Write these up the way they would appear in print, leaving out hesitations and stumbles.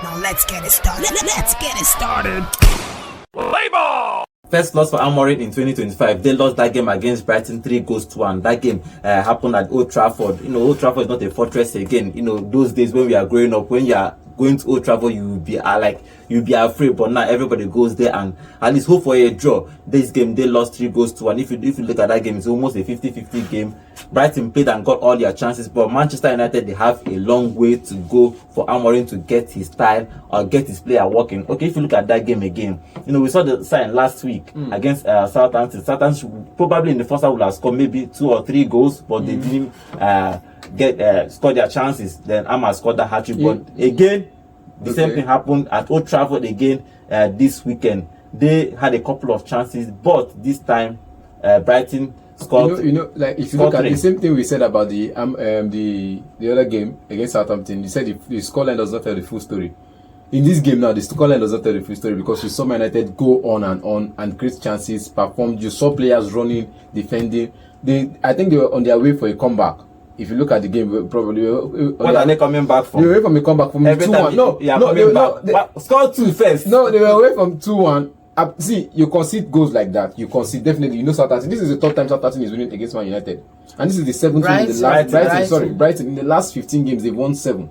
Now let's get it started. Let's get it started. Play ball! First loss for Amorin in 2025. They lost that game against Brighton 3-1. That game happened at Old Trafford. Old Trafford is not a fortress again. Those days when we are growing up, when you are going to Old Trafford, you will be you'll be afraid. But now everybody goes there and at least hope for a draw. This game they lost 3-1. If you look at that game, it's almost a 50-50 game. Brighton played and got all their chances, but Manchester United, they have a long way to go for Amorin to get his style or get his player working. Okay, if you look at that game again, we saw the sign last week against Southampton. Southampton probably in the first half would have scored maybe 2 or 3 goals, but they didn't score their chances. Then Amar scored the hat-trick. But again, the same thing happened at Old Trafford again this weekend. They had a couple of chances, but this time Brighton scored. Like if you look at the same thing we said about the other game against Southampton, you said the scoreline does not tell the full story. In this game now, the scoreline does not tell the full story because you saw Man United go on and create chances, performed. You saw players running, defending. I think they were on their way for a comeback. If you look at the game, probably what are they coming back from? They were away from a comeback from 2-1. Score 2 first. No, they were away from 2-1. See, you concede goals like that. You concede definitely. Southampton. This is the third time Southampton is winning against Man United, and this is the 7th one in the last. Brighton in the last 15 games they've won 7.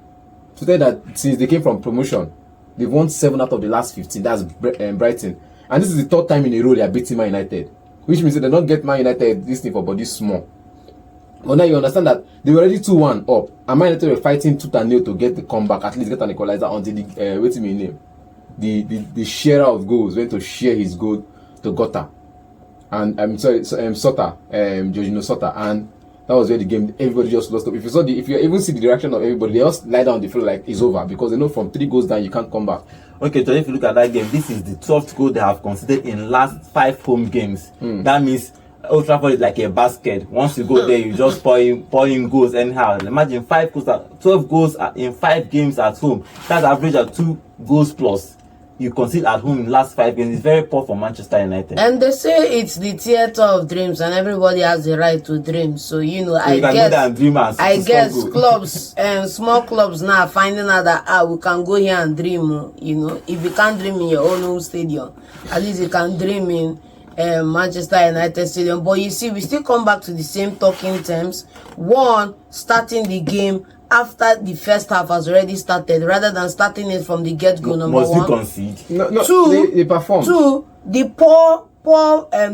To tell that since they came from promotion, they've won 7 out of the last 15. That's Brighton, and this is the third time in a row they are beating Man United, which means that they don't get Man United this thing for body small. But now you understand that they were already 2-1 up, and Man United were fighting tooth and nail to get the comeback, at least get an equalizer until the what's his name. The sharer of goals went to share his goal to Gota, and Sota, Jorginho Sota, and that was where the game everybody just lost up. If you even see the reaction of everybody, they just lie down on the floor like it's over because they know from 3 goals down you can't come back. Okay, so if you look at that game, this is the 12th goal they have conceded in last 5 home games. That means Old Trafford is like a basket. Once you go there, you just pour in goals anyhow. Imagine 12 goals in 5 games at home. That's average of 2 goals plus. You concede at home in the last 5 games. It's very poor for Manchester United. And they say it's the theater of dreams, and everybody has the right to dream. So I guess clubs and small clubs now are finding out that we can go here and dream. If you can't dream in your own home stadium, at least you can dream in Manchester United Stadium. But you see, we still come back to the same talking terms. One, starting the game after the first half has already started, rather than starting it from the get-go. Number one. Must you concede? No. Two, they perform. Two, the poor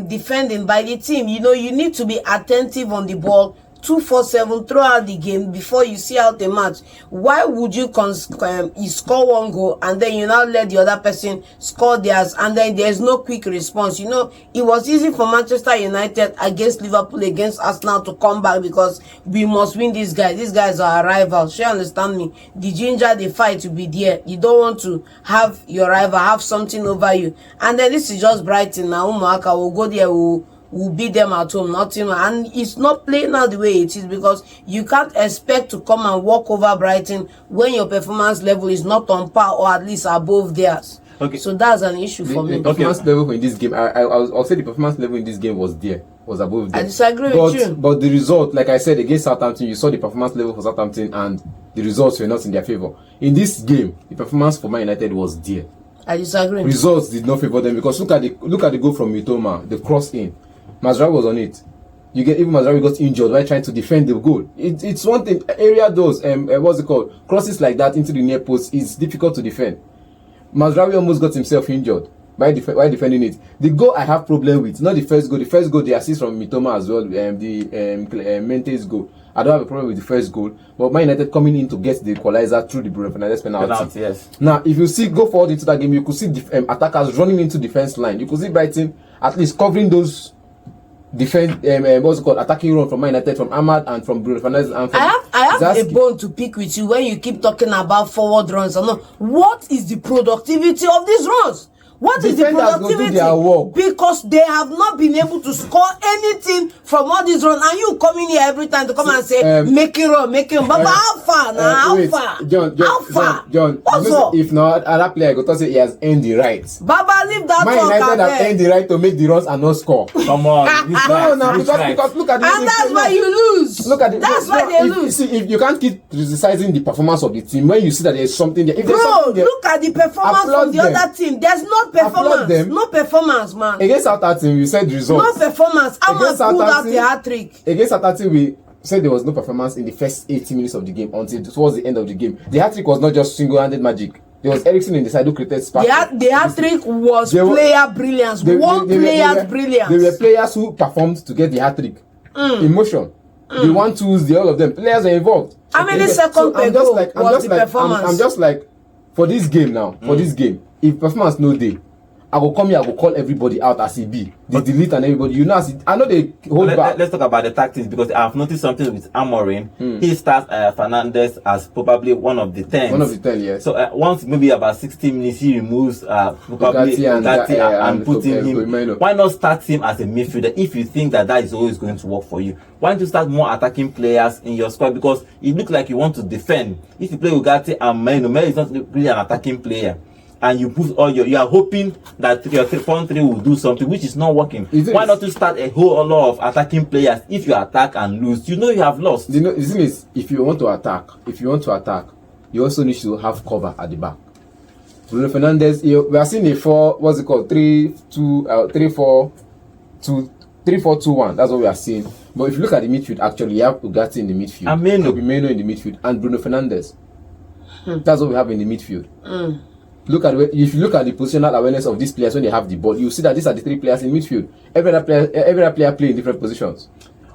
defending by the team. You need to be attentive on the ball 2-4-7 throughout the game before you see out the match. Why would you score 1 goal and then you now let the other person score theirs and then there's no quick response? It was easy for Manchester United against Liverpool, against Arsenal to come back because we must win these guys. These guys are our rivals. You understand me? The ginger, the fight to be there. You don't want to have your rival have something over you. And then this is just Brighton now. Umuaka will go there, will beat them at home, nothing, and it's not playing out the way it is because you can't expect to come and walk over Brighton when your performance level is not on par or at least above theirs. Okay, so that's an issue for me. The performance level in this game, I'll say the performance level in this game was above there. I disagree with you. But the result, like I said, against Southampton, you saw the performance level for Southampton and the results were not in their favor. In this game, the performance for Man United was there. I disagree. Results did not favor them because look at the goal from Mitoma, the cross in. Mazraoui was on it. Even Mazraoui got injured while trying to defend the goal. It's one thing. Area does what's it called? Crosses like that into the near post is difficult to defend. Mazraoui almost got himself injured while defending it. The goal I have problem with, not the first goal. The first goal, the assist from Mitoma as well. The Mente's goal. I don't have a problem with the first goal, but Man United coming in to get the equalizer through the Bruno Fernandes penalty. Yes. Now, if you go forward into that game, you could see attackers running into defense line. You could see Brighton at least covering those attacking run from Man United, from Ahmad and from Bruno Fernandes and from I have a bone to pick with you when you keep talking about forward runs. What is the productivity of these runs? What is the productivity? Because they have not been able to score anything from all these runs, and you come in here every time to come and say make it run. But how far now? How far? John, what's up? If not, other player go to say he has earned the right. Baba, as if that Man talk United have earned the right to make the runs and not score. Come on. No, because look at the and that's why you lose. Look at it. That's why they lose. See, if you can't keep criticizing the performance of the team when you see that there's something there. If there's Bro, something there, look at the performance from the other team. There's no performance. No performance, man. Against Southampton, we said results. No performance. Ahmad pulled out the hat-trick. Against Southampton, we said there was no performance in the first 80 minutes of the game until towards the end of the game. The hat-trick was not just single-handed magic. There was Eriksen in the side who created spark. The hat-trick was player brilliance. One player's brilliance. There were players who performed to get the hat-trick. Emotion. The 1-2s, all of them. Players are involved. How many seconds ago was the performance? I'm just like, for this game now, if performance no day, I will come here, I will call everybody out as he be. They delete and everybody. You know, I know they hold back. Let's talk about the tactics, because I've noticed something with Amorin. He starts Fernandes as probably one of the 10s. One of the 10, yes. So once maybe about 60 minutes, he removes probably Bugatti and puts him. Why not start him as a midfielder if you think that is always going to work for you? Why don't you start more attacking players in your squad? Because it looks like you want to defend. If you play Bugatti and Meno is not really an attacking player. And you put all you are hoping that your front three will do something, which is not working. Why not to start a whole lot of attacking players? If you attack and lose, you know you have lost. You know, the thing is, if you want to attack, you also need to have cover at the back. Bruno Fernandes, we are seeing a 3-4-2-1. That's what we are seeing. But if you look at the midfield, actually, you have Bugatti in the midfield, and Meno in the midfield, and Bruno Fernandes. That's what we have in the midfield. If you look at the positional awareness of these players when they have the ball, you see that these are the 3 players in midfield. Every other player play in different positions.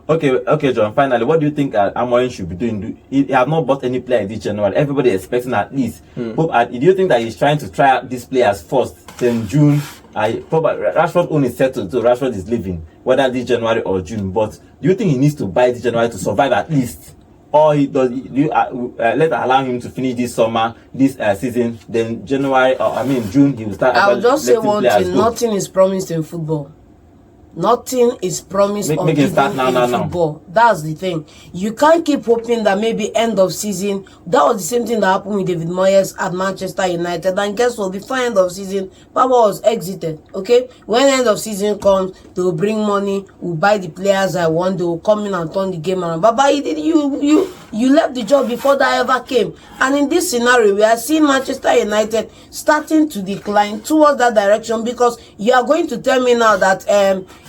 Okay, John. Finally, what do you think Amorin should be doing? He have not bought any player in this January. Everybody is expecting at least. Do you think that he's trying to try out these players first? Then June, Rashford only settled, so Rashford is leaving, whether this January or June. But do you think he needs to buy this January to survive at least? Or let's allow him to finish this summer, this season, then June, he will start. I'll just say one thing: nothing is promised in football. Nothing is promised in football. That's the thing. You can't keep hoping that maybe end of season. That was the same thing that happened with David Moyes at Manchester United. And guess what? Before end of season, Papa was exited. Okay, when end of season comes, they will bring money, will buy the players I want. They will come in and turn the game around. Baba, you left the job before that ever came. And in this scenario, we are seeing Manchester United starting to decline towards that direction, because you are going to tell me now that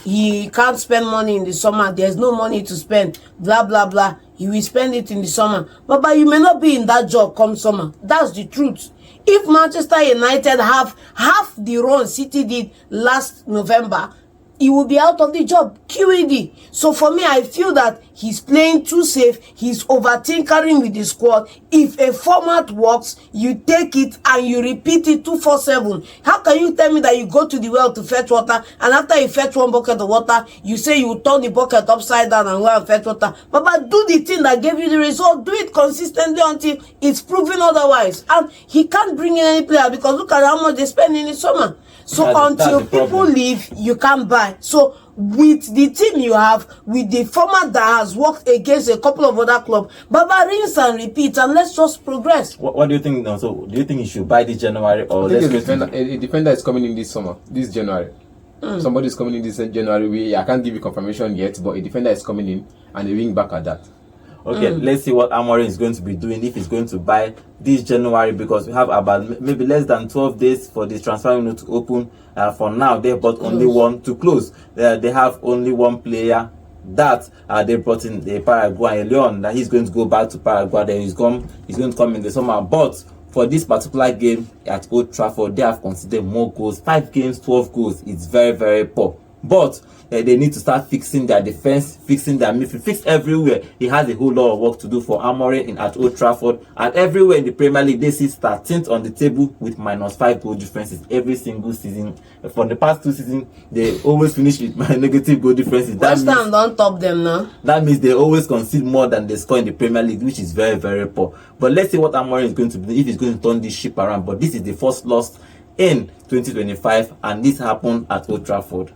he can't spend money in the summer. There's no money to spend. Blah, blah, blah. He will spend it in the summer. But you may not be in that job come summer. That's the truth. If Manchester United have half the run City did last November, he will be out of the job. QED. So for me, I feel that he's playing too safe. He's overtinkering with the squad. If a format works, you take it and you repeat it 2-4-7. How can you tell me that you go to the well to fetch water, and after you fetch one bucket of water, you say you turn the bucket upside down and go and fetch water? But do the thing that gave you the result. Do it consistently until it's proven otherwise. And he can't bring in any player, because look at how much they spend in the summer. So until people leave, you can't buy. So with the team you have, with the format that has worked against a couple of other clubs, Baba, rinse and repeat, and let's just progress. What do you think now? So do you think he should buy this January, or a defender is coming in this summer, this January? Somebody is coming in this January. I can't give you confirmation yet, but a defender is coming in, and a wing back at that. Okay, let's see what Amorin is going to be doing, if he's going to buy this January, because we have about maybe less than 12 days for the transfer window to open. For now, they've got only one to close. They have only one player that they brought in, the Paraguayan Leon, that he's going to go back to Paraguay. Then he's going to come in the summer. But for this particular game at Old Trafford, they have considered more goals. 5 games, 12 goals. It's very, very poor. But they need to start fixing their defense, fixing their midfield, fix everywhere. He has a whole lot of work to do for Amorin at Old Trafford. And everywhere in the Premier League, they see 13th on the table with -5 goal differences every single season. For the past 2 seasons, they always finish with negative goal differences. West Ham don't top them now. That means they always concede more than they score in the Premier League, which is very, very poor. But let's see what Amorin is going to do, if he's going to turn this ship around. But this is the first loss in 2025, and this happened at Old Trafford.